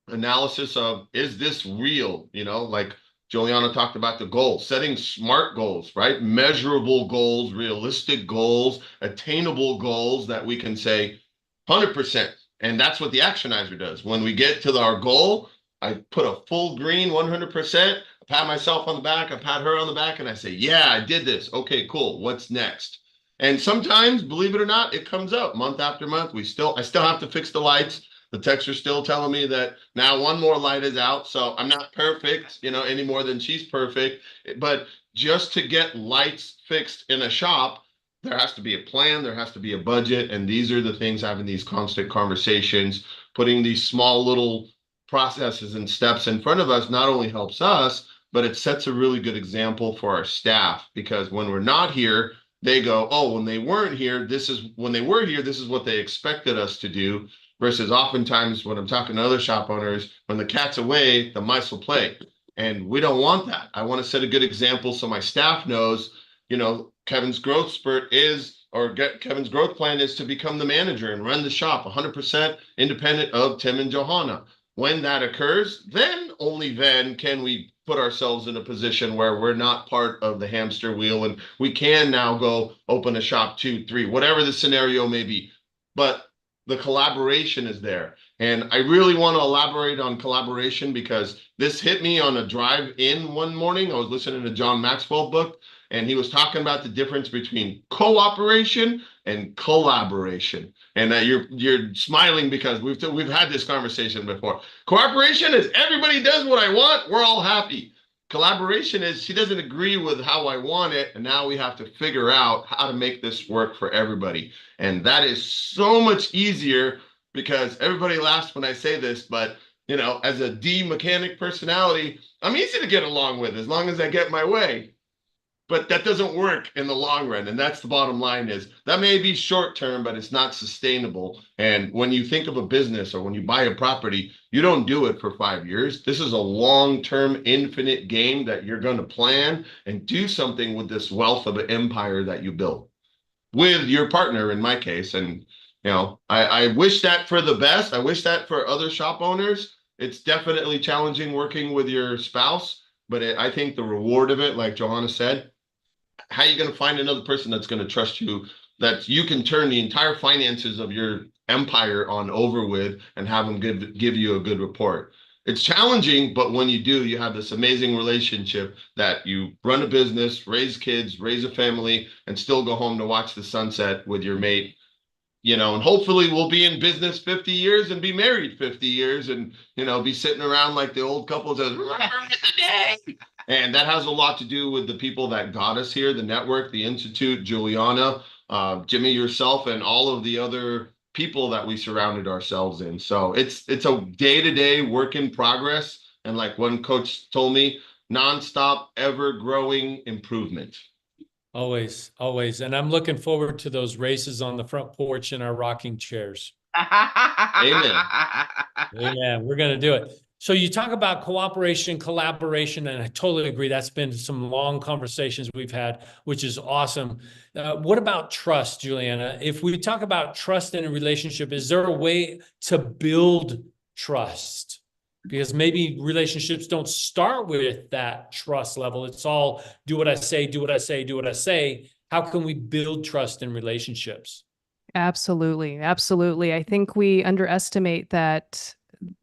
Speaker 4: analysis of, is this real? Like Juliana talked about the goals, setting smart goals, right? Measurable goals, realistic goals, attainable goals that we can say 100%. And that's what the Actionizer does. When we get to our goal, I put a full green 100%, I pat myself on the back, I pat her on the back, and I say, yeah, I did this. Okay, cool. What's next? And sometimes, believe it or not, it comes up month after month. I still have to fix the lights. The techs are still telling me that now 1 more light is out. So I'm not perfect, any more than she's perfect. But just to get lights fixed in a shop, there has to be a plan, there has to be a budget. And these are the things, having these constant conversations, putting these small little processes and steps in front of us not only helps us, but it sets a really good example for our staff, because when we're not here, they go, oh, when they weren't here, this is what they expected us to do. Versus oftentimes when I'm talking to other shop owners, when the cat's away, the mice will play. And we don't want that. I want to set a good example so my staff knows, Kevin's growth Kevin's growth plan is to become the manager and run the shop 100% independent of Tim and Johanna. When that occurs, then only then can we put ourselves in a position where we're not part of the hamster wheel, and we can now go open a shop 2, 3, whatever the scenario may be. But the collaboration is there. And I really want to elaborate on collaboration, because this hit me on a drive in one morning. I was listening to John Maxwell book, and he was talking about the difference between cooperation and collaboration. And you're smiling because we've had this conversation before. Cooperation is everybody does what I want, we're all happy. Collaboration is, she doesn't agree with how I want it, and now we have to figure out how to make this work for everybody. And that is so much easier, because everybody laughs when I say this, but as a D mechanic personality, I'm easy to get along with as long as I get my way. But that doesn't work in the long run. And that's the bottom line, is that may be short term, but it's not sustainable. And when you think of a business or when you buy a property, you don't do it for 5 years. This is a long-term infinite game that you're going to plan and do something with this wealth of an empire that you built with your partner, in my case. And, I wish that for the best. I wish that for other shop owners. It's definitely challenging working with your spouse, but I think the reward of it, like Johanna said, how are you going to find another person that's going to trust you, that you can turn the entire finances of your empire on over with and have them give you a good report? It's challenging, but when you do, you have this amazing relationship that you run a business, raise kids, raise a family, and still go home to watch the sunset with your mate. And hopefully we'll be in business 50 years and be married 50 years and, be sitting around like the old couple says, and that has a lot to do with the people that got us here, the network, the Institute, Juliana, Jimmy, yourself, and all of the other people that we surrounded ourselves in. So it's a day-to-day work in progress. And like one coach told me, nonstop, ever growing improvement.
Speaker 2: Always, always. And I'm looking forward to those races on the front porch in our rocking chairs.
Speaker 4: Amen.
Speaker 2: Amen. We're going to do it. So you talk about cooperation, collaboration, and I totally agree. That's been some long conversations we've had, which is awesome. What about trust, Juliana? If we talk about trust in a relationship, is there a way to build trust? Because maybe relationships don't start with that trust level. It's all do what I say, do what I say, do what I say. How can we build trust in relationships?
Speaker 1: Absolutely. Absolutely. I think we underestimate the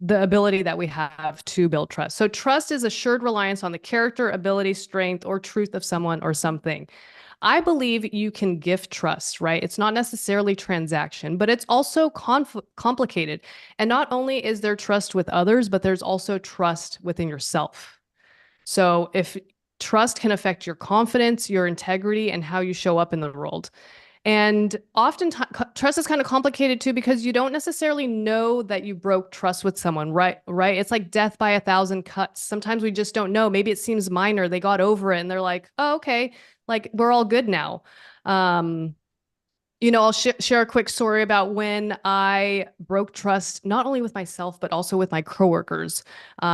Speaker 1: ability that we have to build trust. So trust is assured reliance on the character, ability, strength, or truth of someone or something. I believe you can gift trust, right? It's not necessarily transaction, but it's also complicated. And not only is there trust with others, but there's also trust within yourself. So if trust can affect your confidence, your integrity, and how you show up in the world. And oftentimes, trust is kind of complicated too, because you don't necessarily know that you broke trust with someone, right? Right? It's like death by 1,000 cuts. Sometimes we just don't know. Maybe it seems minor. They got over it and they're like, oh, okay, like we're all good now. I'll share a quick story about when I broke trust, not only with myself, but also with my coworkers.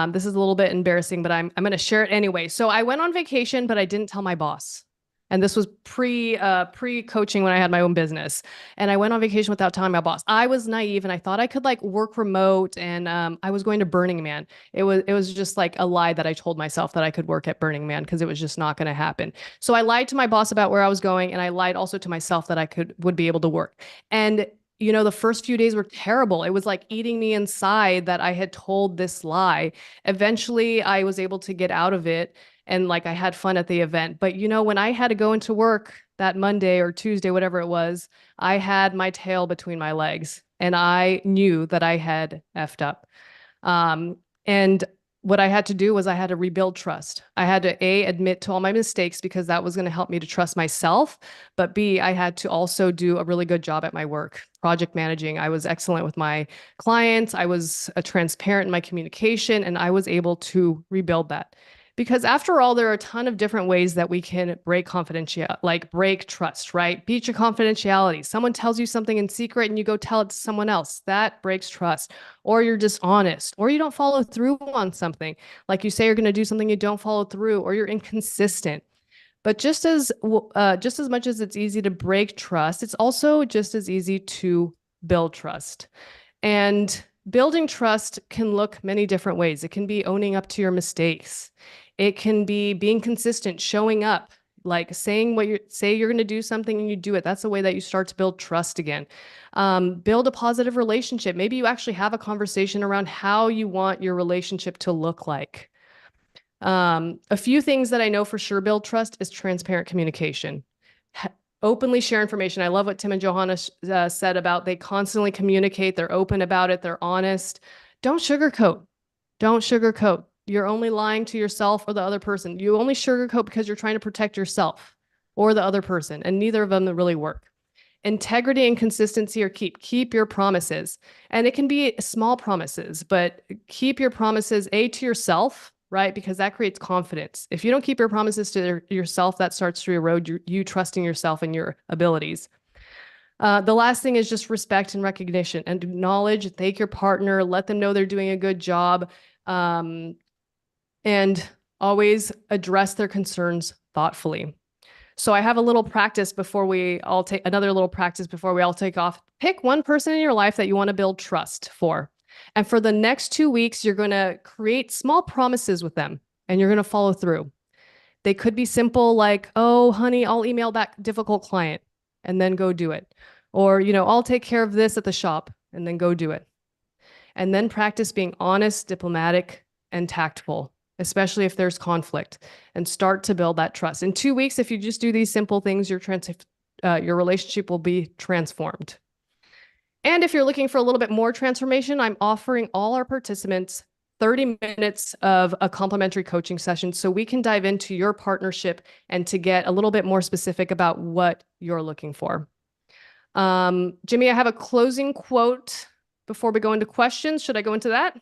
Speaker 1: This is a little bit embarrassing, but I'm going to share it anyway. So I went on vacation, but I didn't tell my boss. And this was pre-coaching when I had my own business. And I went on vacation without telling my boss. I was naive and I thought I could like work remote, and I was going to Burning Man. It was just like a lie that I told myself that I could work at Burning Man, because it was just not going to happen. So I lied to my boss about where I was going, and I lied also to myself that I would be able to work. And the first few days were terrible. It was like eating me inside that I had told this lie. Eventually, I was able to get out of it. And like I had fun at the event. But when I had to go into work that Monday or Tuesday, whatever it was, I had my tail between my legs and I knew that I had effed up. And what I had to do was I had to rebuild trust. I had to admit to all my mistakes, because that was going to help me to trust myself. But B, I had to also do a really good job at my work, project managing. I was excellent with my clients. I was transparent in my communication, and I was able to rebuild that. Because after all, there are a ton of different ways that we can break break trust, right? Breach your confidentiality. Someone tells you something in secret and you go tell it to someone else. That breaks trust. Or you're dishonest, or you don't follow through on something. Like you say you're going to do something, you don't follow through, or you're inconsistent. But just as much as it's easy to break trust, it's also just as easy to build trust. And building trust can look many different ways. It can be owning up to your mistakes. It can be being consistent, showing up, like saying what you're going to do something and you do it. That's the way that you start to build trust again. Build a positive relationship. Maybe you actually have a conversation around how you want your relationship to look like. A few things that I know for sure build trust is transparent communication. Openly share information. I love what Tim and Johanna said about they constantly communicate. They're open about it. They're honest. Don't sugarcoat. Don't sugarcoat. You're only lying to yourself or the other person. You only sugarcoat because you're trying to protect yourself or the other person, and neither of them really work. Integrity and consistency are key. Keep your promises. And it can be small promises, but keep your promises, to yourself, right? Because that creates confidence. If you don't keep your promises to yourself, that starts to erode you trusting yourself and your abilities. The last thing is just respect and recognition, and acknowledge, thank your partner, let them know they're doing a good job. And always address their concerns thoughtfully. So I have a little practice before we all take off. Pick one person in your life that you want to build trust for. And for the next 2 weeks, you're going to create small promises with them and you're going to follow through. They could be simple, like, oh, honey, I'll email that difficult client, and then go do it. Or, I'll take care of this at the shop, and then go do it. And then practice being honest, diplomatic, and tactful, especially if there's conflict, and start to build that trust. In 2 weeks, if you just do these simple things, your relationship will be transformed. And if you're looking for a little bit more transformation, I'm offering all our participants 30 minutes of a complimentary coaching session so we can dive into your partnership and to get a little bit more specific about what you're looking for. Jimmy, I have a closing quote before we go into questions. Should I go into that?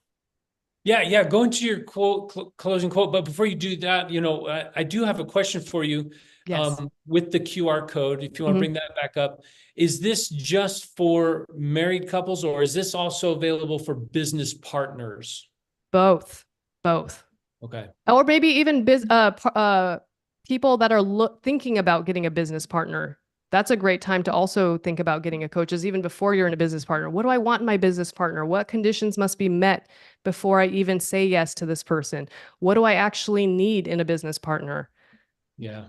Speaker 2: Yeah. Go into your closing quote. But before you do that, I do have a question for you.
Speaker 1: Yes.
Speaker 2: With the QR code, if you want to bring that back up, is this just for married couples, or is this also available for business partners?
Speaker 1: Both.
Speaker 2: Okay.
Speaker 1: Or maybe even people that are thinking about getting a business partner. That's a great time to also think about getting a coach, even before you're in a business partner. What do I want in my business partner? What conditions must be met before I even say yes to this person? What do I actually need in a business partner?
Speaker 2: Yeah.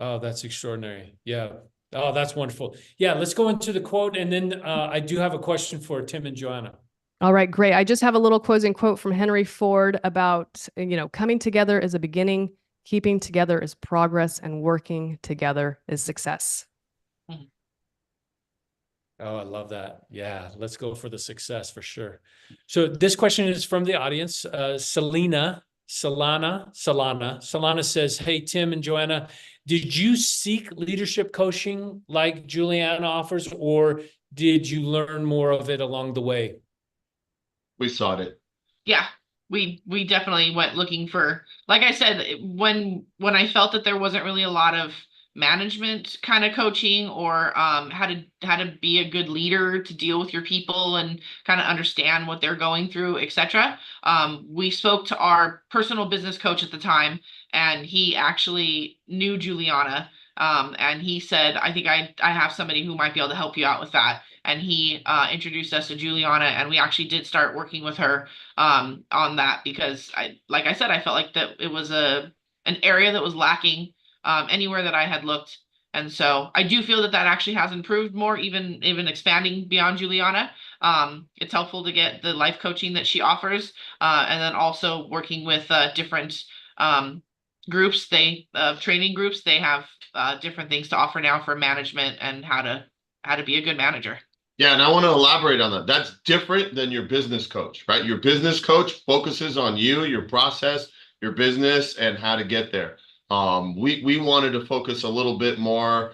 Speaker 2: Oh, that's extraordinary. Yeah. Oh, that's wonderful. Yeah. Let's go into the quote. And then I do have a question for Tim and Joanna.
Speaker 1: All right, great. I just have a little closing quote from Henry Ford about, coming together is a beginning Keeping together is progress and working together is success.
Speaker 2: Oh, I love that. Yeah, let's go for the success for sure. So this question is from the audience. Solana says, hey, Tim and Joanna, did you seek leadership coaching like Juliana offers, or did you learn more of it along the way?
Speaker 4: We sought it.
Speaker 3: Yeah, we definitely went looking for, like I said, when I felt that there wasn't really a lot of management kind of coaching, or how to be a good leader to deal with your people and kind of understand what they're going through, etc. We spoke to our personal business coach at the time, and he actually knew Juliana. And he said, I think I have somebody who might be able to help you out with that. And he introduced us to Juliana, and we actually did start working with her on that, because like I said, I felt like that it was an area that was lacking anywhere that I had looked. And so I do feel that actually has improved more, even expanding beyond Juliana. It's helpful to get the life coaching that she offers, and then also working with different groups, training groups. They have different things to offer now for management and how to be a good manager.
Speaker 4: Yeah, and I want to elaborate on that. That's different than your business coach, right? Your business coach focuses on you, your process, your business, and how to get there. We wanted to focus a little bit more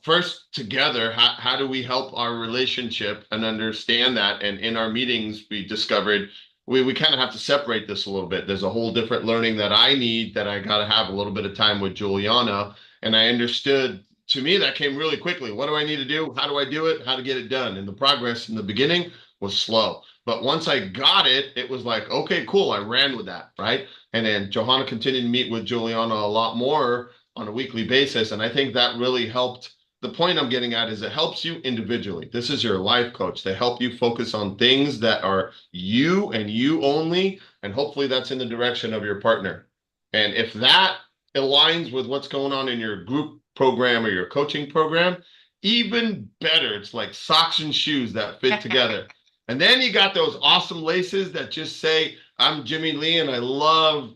Speaker 4: first together. How do we help our relationship and understand that? And in our meetings, we discovered we kind of have to separate this a little bit. There's a whole different learning that I need, that I got to have a little bit of time with Juliana. And I understood, to me, that came really quickly. What do I need to do? How do I do it? How to get it done? And the progress in the beginning was slow. But once I got it, it was like, okay, cool. I ran with that, right? And then Johanna continued to meet with Juliana a lot more on a weekly basis. And I think that really helped. The point I'm getting at is it helps you individually. This is your life coach. They help you focus on things that are you and you only. And hopefully that's in the direction of your partner. And if that aligns with what's going on in your group program or your coaching program, even better. It's like socks and shoes that fit together. And then you got those awesome laces that just say, I'm Jimmy Lee and I love,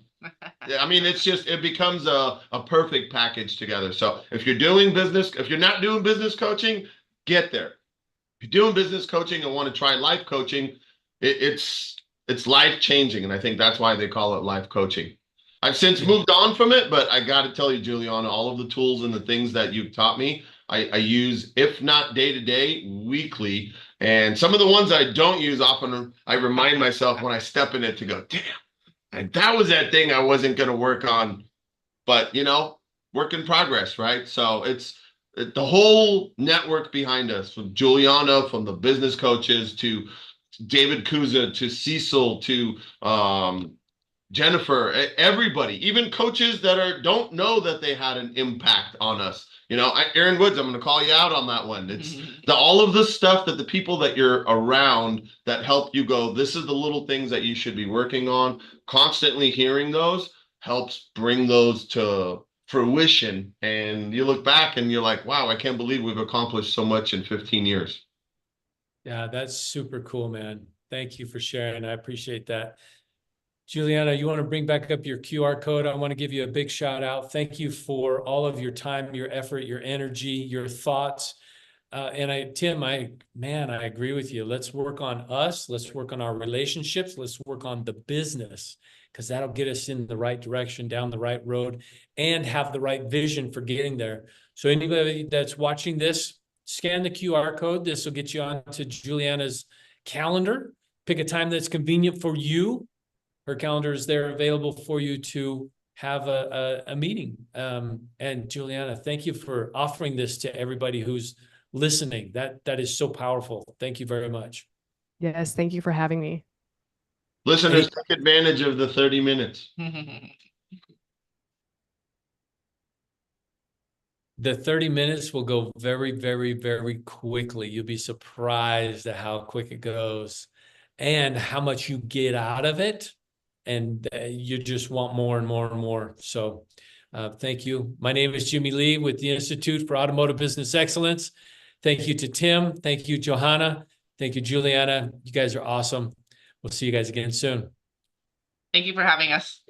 Speaker 4: I mean, it becomes a perfect package together. So if you're not doing business coaching, get there. If you're doing business coaching and want to try life coaching, it's life changing. And I think that's why they call it life coaching. I've since moved on from it, but I got to tell you, Juliana, all of the tools and the things that you've taught me, I use, if not day to day, weekly. And some of the ones I don't use often, I remind myself when I step in it to go, damn, and that was that thing I wasn't going to work on. But, work in progress, right? So it's the whole network behind us, from Juliana, from the business coaches, to David Kuza, to Cecil, to Jennifer, everybody, even coaches that don't know that they had an impact on us. Aaron Woods, I'm going to call you out on that one. It's all of the stuff that the people that you're around that help you go, this is the little things that you should be working on. Constantly hearing those helps bring those to fruition. And you look back and you're like, wow, I can't believe we've accomplished so much in 15 years.
Speaker 2: Yeah, that's super cool, man. Thank you for sharing. I appreciate that. Juliana, you want to bring back up your QR code? I want to give you a big shout out. Thank you for all of your time, your effort, your energy, your thoughts. Tim, I agree with you. Let's work on us. Let's work on our relationships. Let's work on the business, because that'll get us in the right direction, down the right road, and have the right vision for getting there. So anybody that's watching this, scan the QR code. This will get you onto Juliana's calendar. Pick a time that's convenient for you. Her calendar is there available for you to have a meeting. And Juliana, thank you for offering this to everybody who's listening. That is so powerful. Thank you very much.
Speaker 1: Yes, thank you for having me.
Speaker 4: Listeners, take advantage of the 30 minutes.
Speaker 2: The 30 minutes will go very, very, very quickly. You'll be surprised at how quick it goes and how much you get out of it. And you just want more and more and more. So thank you. My name is Jimmy Lee with the Institute for Automotive Business Excellence. Thank you to Tim. Thank you, Johanna. Thank you, Juliana. You guys are awesome. We'll see you guys again soon.
Speaker 3: Thank you for having us.